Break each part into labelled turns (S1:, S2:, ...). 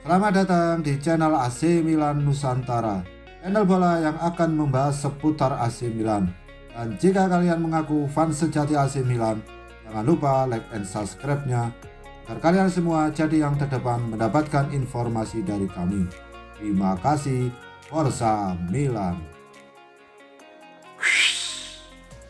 S1: Selamat datang di channel AC Milan Nusantara, channel bola yang akan membahas seputar AC Milan. Dan jika kalian mengaku fans sejati AC Milan, jangan lupa like and subscribe-nya agar kalian semua jadi yang terdepan mendapatkan informasi dari kami. Terima kasih. Forza Milan.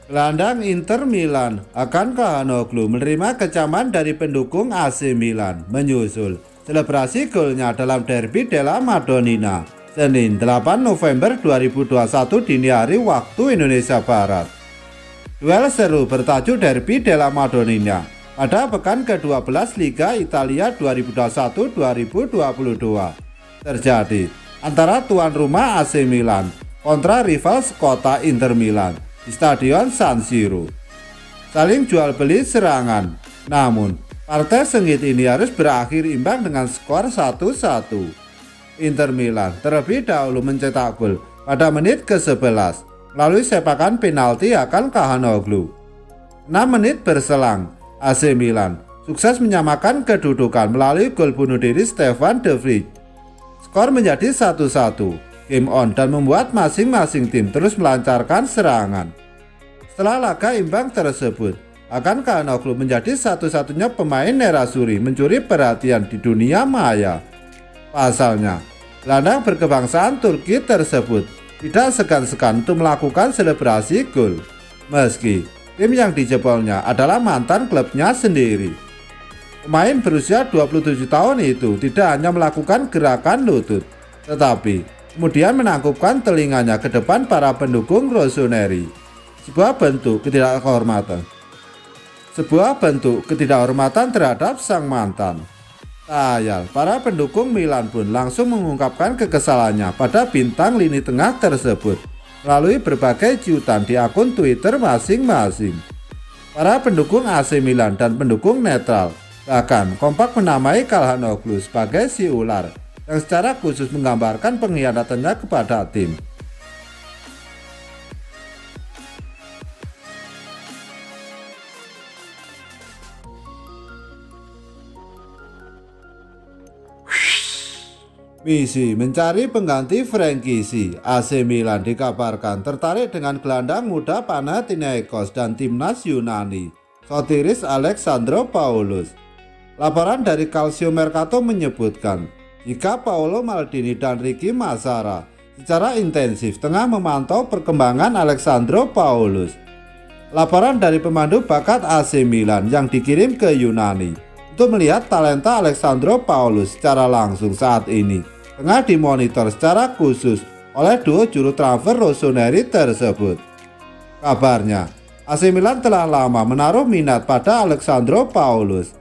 S1: Gelandang Inter Milan, akankah Hanoglu menerima kecaman dari pendukung AC Milan menyusul selebrasi golnya dalam derby della Madonnina Senin 8 November 2021 dini hari waktu Indonesia Barat. Duel seru bertajuk Derby della Madonnina pada pekan ke-12 Liga Italia 2021-2022 terjadi antara tuan rumah AC Milan kontra rival sekota Inter Milan di Stadion San Siro. Saling jual beli serangan, namun partai sengit ini harus berakhir imbang dengan skor 1-1. Inter Milan terlebih dahulu mencetak gol pada menit ke-11 melalui sepakan penalti akan Hanoglu. 6 menit berselang, AC Milan sukses menyamakan kedudukan melalui gol bunuh diri Stefan de Vrij. Skor menjadi 1-1, game on, dan membuat masing-masing tim terus melancarkan serangan. Setelah laga imbang tersebut, akankah Hanoglu menjadi satu-satunya pemain Nerazzurri mencuri perhatian di dunia maya? Pasalnya, gelandang berkebangsaan Turki tersebut tidak segan-segan untuk melakukan selebrasi gol, meski tim yang dijebolnya adalah mantan klubnya sendiri. Pemain berusia 27 tahun itu tidak hanya melakukan gerakan lutut, tetapi kemudian menangkupkan telinganya ke depan para pendukung rossoneri. Sebuah bentuk ketidakhormatan terhadap sang mantan. Tayal, para pendukung Milan pun langsung mengungkapkan kekesalannya pada bintang lini tengah tersebut melalui berbagai ciutan di akun Twitter masing-masing. Para pendukung AC Milan dan pendukung netral bahkan kompak menamai Calhanoglu sebagai si ular yang secara khusus menggambarkan pengkhianatannya kepada tim. Misi mencari pengganti Frankisi, AC Milan dikabarkan tertarik dengan gelandang muda Panathinaikos dan timnas Yunani, Sotiris Alexandropoulos. Laporan dari Calciomercato menyebutkan jika Paolo Maldini dan Ricky Massara secara intensif tengah memantau perkembangan Alexandropoulos. Laporan dari pemandu bakat AC Milan yang dikirim ke Yunani untuk melihat talenta Alexandropoulos secara langsung saat ini tengah dimonitor secara khusus oleh duo juru transfer rossoneri tersebut. Kabarnya, AC Milan telah lama menaruh minat pada Alexandropoulos.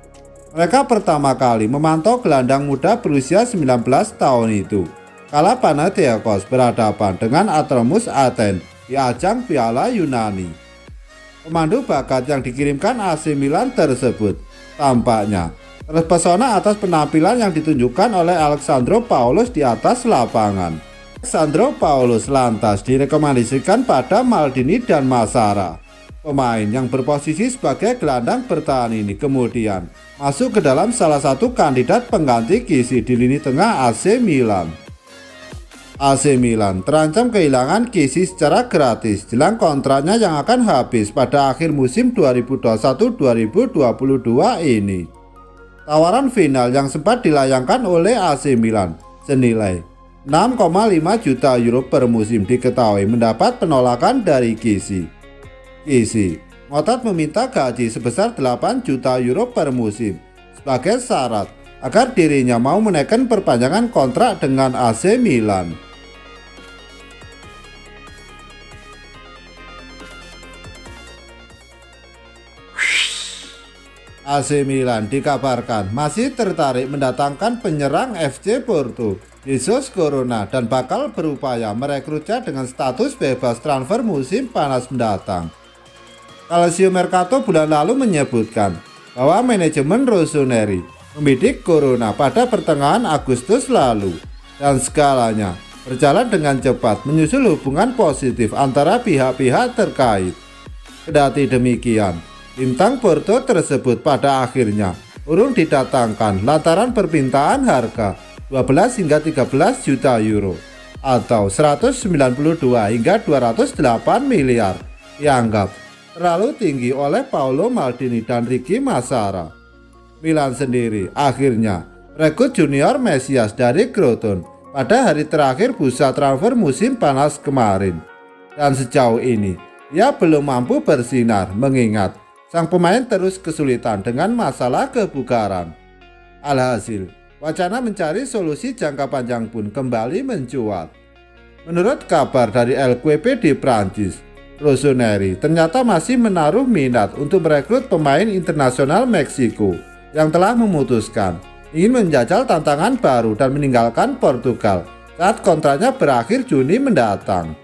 S1: Mereka pertama kali memantau gelandang muda berusia 19 tahun itu kala Panathinaikos berhadapan dengan Atromus Athens di ajang Piala Yunani. Pemandu bakat yang dikirimkan AC Milan tersebut tampaknya terpesona atas penampilan yang ditunjukkan oleh Alexandropoulos di atas lapangan. Alexandropoulos lantas direkomendasikan pada Maldini dan Massara. Pemain yang berposisi sebagai gelandang bertahan ini kemudian masuk ke dalam salah satu kandidat pengganti Kisi di lini tengah AC Milan. AC Milan terancam kehilangan Kisi secara gratis jelang kontraknya yang akan habis pada akhir musim 2021-2022 ini. Tawaran final yang sempat dilayangkan oleh AC Milan senilai 6,5 juta euro per musim diketahui mendapat penolakan dari Kisi. Kisi ngotot meminta gaji sebesar 8 juta euro per musim sebagai syarat agar dirinya mau menaikkan perpanjangan kontrak dengan AC Milan. AC Milan dikabarkan masih tertarik mendatangkan penyerang FC Porto, Jesus Corona, dan bakal berupaya merekrutnya dengan status bebas transfer musim panas mendatang. Calciomercato bulan lalu menyebutkan bahwa manajemen rossoneri membidik Corona pada pertengahan Agustus lalu dan segalanya berjalan dengan cepat menyusul hubungan positif antara pihak-pihak terkait. Kendati demikian, bintang Porto tersebut pada akhirnya urung didatangkan lantaran permintaan harga 12 hingga 13 juta euro atau 192 hingga 208 miliar dianggap terlalu tinggi oleh Paolo Maldini dan Ricky Massara. Milan sendiri akhirnya rekrut junior Mesias dari Crotone pada hari terakhir bursa transfer musim panas kemarin. Dan sejauh ini ia belum mampu bersinar mengingat sang pemain terus kesulitan dengan masalah kebugaran. Alhasil, wacana mencari solusi jangka panjang pun kembali mencuat. Menurut kabar dari LQP di Prancis, Rossoneri ternyata masih menaruh minat untuk merekrut pemain internasional Meksiko yang telah memutuskan ingin menjajal tantangan baru dan meninggalkan Portugal saat kontraknya berakhir Juni mendatang.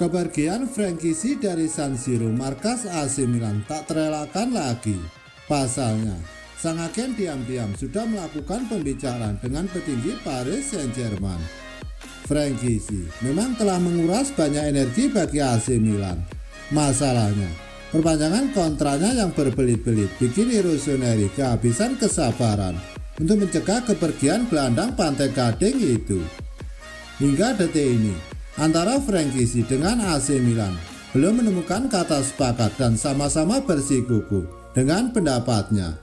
S1: Kepergian Frank Kessié dari San Siro markas AC Milan tak terelakkan lagi. Pasalnya, sang agen diam-diam sudah melakukan pembicaraan dengan petinggi Paris Saint-Germain. Frank Kessié memang telah menguras banyak energi bagi AC Milan. Masalahnya, perpanjangan kontraknya yang berbelit-belit bikin Rossoneri kehabisan kesabaran untuk mencegah kepergian gelandang Pantai Gading itu. Hingga detik ini, antara Frank Kessié dengan AC Milan belum menemukan kata sepakat dan sama-sama bersikukuh dengan pendapatnya.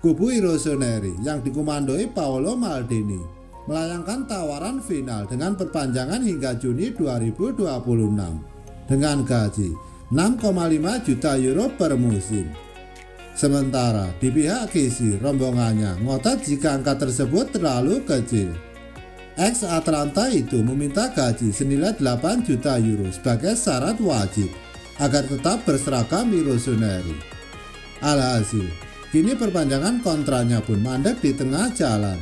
S1: Kubu Rossoneri yang dikomandoi Paolo Maldini melayangkan tawaran final dengan perpanjangan hingga Juni 2026 dengan gaji 6,5 juta euro per musim. Sementara di pihak Kessié, rombongannya ngotot jika angka tersebut terlalu kecil. Ex Atalanta itu meminta gaji senilai 8 juta euro sebagai syarat wajib agar tetap berseragam di Rossoneri. Alhasil, kini perpanjangan kontraknya pun mandek di tengah jalan.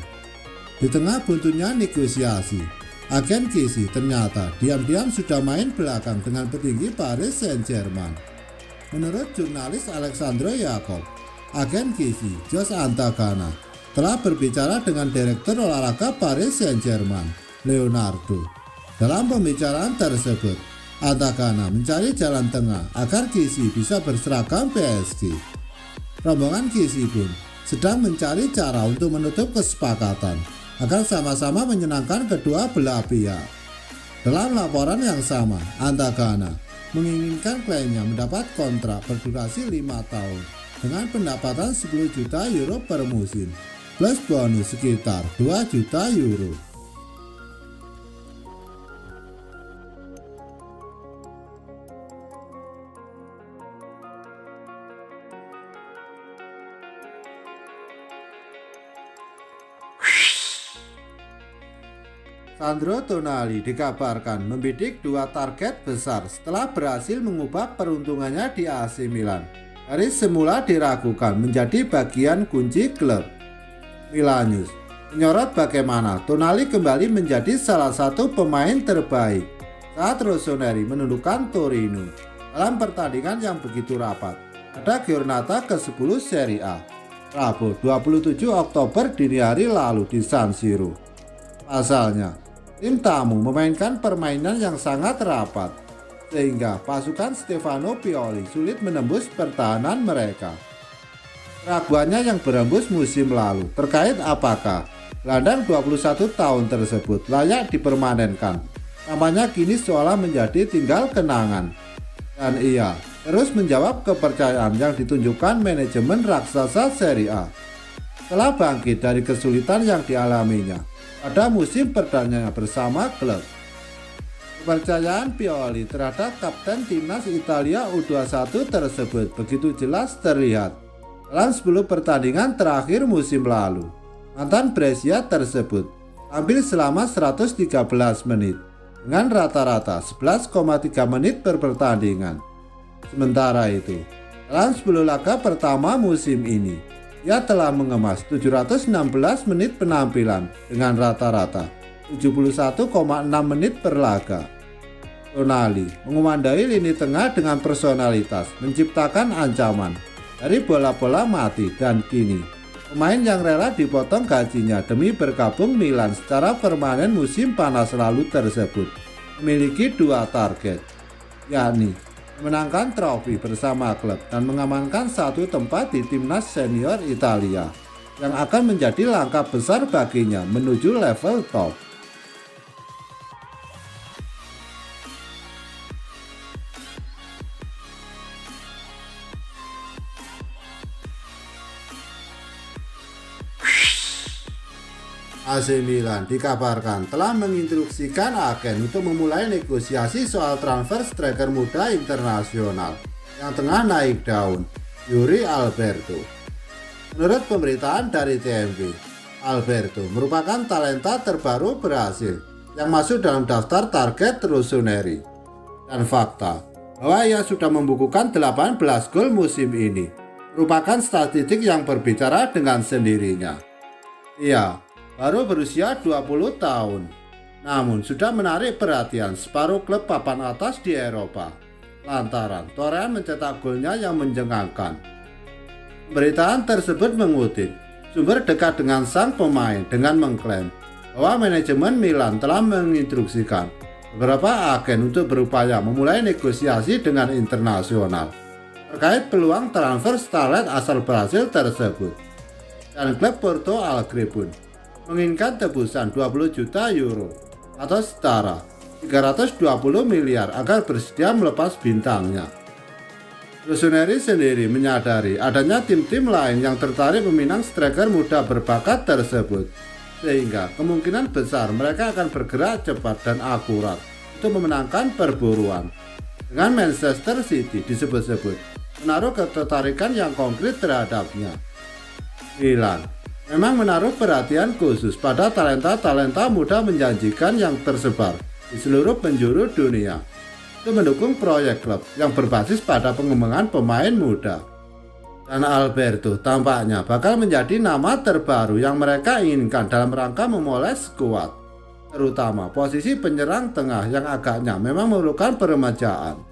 S1: Di tengah buntunya negosiasi, agen Kessié ternyata diam-diam sudah main belakang dengan petinggi Paris Saint-Germain. Menurut jurnalis Alexandre Jacob, agen Kessié, Jos Antagana, telah berbicara dengan direktur olahraga Paris Saint-Germain, Leonardo. Dalam pembicaraan tersebut, Antagana mencari jalan tengah agar Kessié bisa berseragam PSG. Rombongan Kessié pun sedang mencari cara untuk menutup kesepakatan agar sama-sama menyenangkan kedua belah pihak. Dalam laporan yang sama, Antagana menginginkan kliennya mendapat kontrak berdurasi 5 tahun dengan pendapatan 10 juta euro per musim plus bonus sekitar 2 juta euro. Sandro Tonali dikabarkan membidik 2 target besar setelah berhasil mengubah peruntungannya di AC Milan dari semula diragukan menjadi bagian kunci klub. Milan News menyorot bagaimana Tonali kembali menjadi salah satu pemain terbaik saat Rossoneri menundukkan Torino dalam pertandingan yang begitu rapat pada Giornata ke-10 Serie A, Rabu 27 Oktober dini hari lalu di San Siro. Pasalnya, tim tamu memainkan permainan yang sangat rapat sehingga pasukan Stefano Pioli sulit menembus pertahanan mereka. Keraguannya yang berembus musim lalu terkait apakah gelandang 21 tahun tersebut layak dipermanenkan tampaknya kini seolah menjadi tinggal kenangan, dan ia terus menjawab kepercayaan yang ditunjukkan manajemen raksasa Serie A setelah bangkit dari kesulitan yang dialaminya pada musim perdananya bersama klub. Kepercayaan Pioli terhadap kapten timnas Italia U21 tersebut begitu jelas terlihat dalam 10 pertandingan terakhir musim lalu. Mantan Brescia tersebut tampil selama 113 menit dengan rata-rata 11,3 menit per pertandingan. Sementara itu, dalam 10 laga pertama musim ini, ia telah mengemas 716 menit penampilan dengan rata-rata 71,6 menit per laga. Tonali mengomandai lini tengah dengan personalitas menciptakan ancaman dari bola-bola mati, dan kini pemain yang rela dipotong gajinya demi bergabung Milan secara permanen musim panas lalu tersebut memiliki 2 target, yakni memenangkan trofi bersama klub dan mengamankan satu tempat di timnas senior Italia yang akan menjadi langkah besar baginya menuju level top. AC Milan dikabarkan telah menginstruksikan agen untuk memulai negosiasi soal transfer striker muda internasional yang tengah naik daun, Yuri Alberto. Menurut pemberitaan dari TMZ, Alberto merupakan talenta terbaru Brasil yang masuk dalam daftar target Rossoneri. Dan fakta bahwa ia sudah membukukan 18 gol musim ini merupakan statistik yang berbicara dengan sendirinya. Ia baru berusia 20 tahun, namun sudah menarik perhatian separuh klub papan atas di Eropa lantaran torehan mencetak golnya yang menjengangkan. Pemberitaan tersebut mengutip sumber dekat dengan sang pemain dengan mengklaim bahwa manajemen Milan telah menginstruksikan beberapa agen untuk berupaya memulai negosiasi dengan internasional terkait peluang transfer starlet asal Brasil tersebut. Dan klub Porto Alegre pun menginginkan tebusan 20 juta euro atau setara 320 miliar agar bersedia melepas bintangnya. Rossoneri sendiri menyadari adanya tim-tim lain yang tertarik meminang striker muda berbakat tersebut, sehingga kemungkinan besar mereka akan bergerak cepat dan akurat untuk memenangkan perburuan. Dengan Manchester City disebut-sebut menaruh ketertarikan yang konkret terhadapnya. Milan memang menaruh perhatian khusus pada talenta-talenta muda menjanjikan yang tersebar di seluruh penjuru dunia untuk mendukung proyek klub yang berbasis pada pengembangan pemain muda. Dan Alberto tampaknya bakal menjadi nama terbaru yang mereka inginkan dalam rangka memoles skuad, terutama posisi penyerang tengah yang agaknya memang memerlukan peremajaan.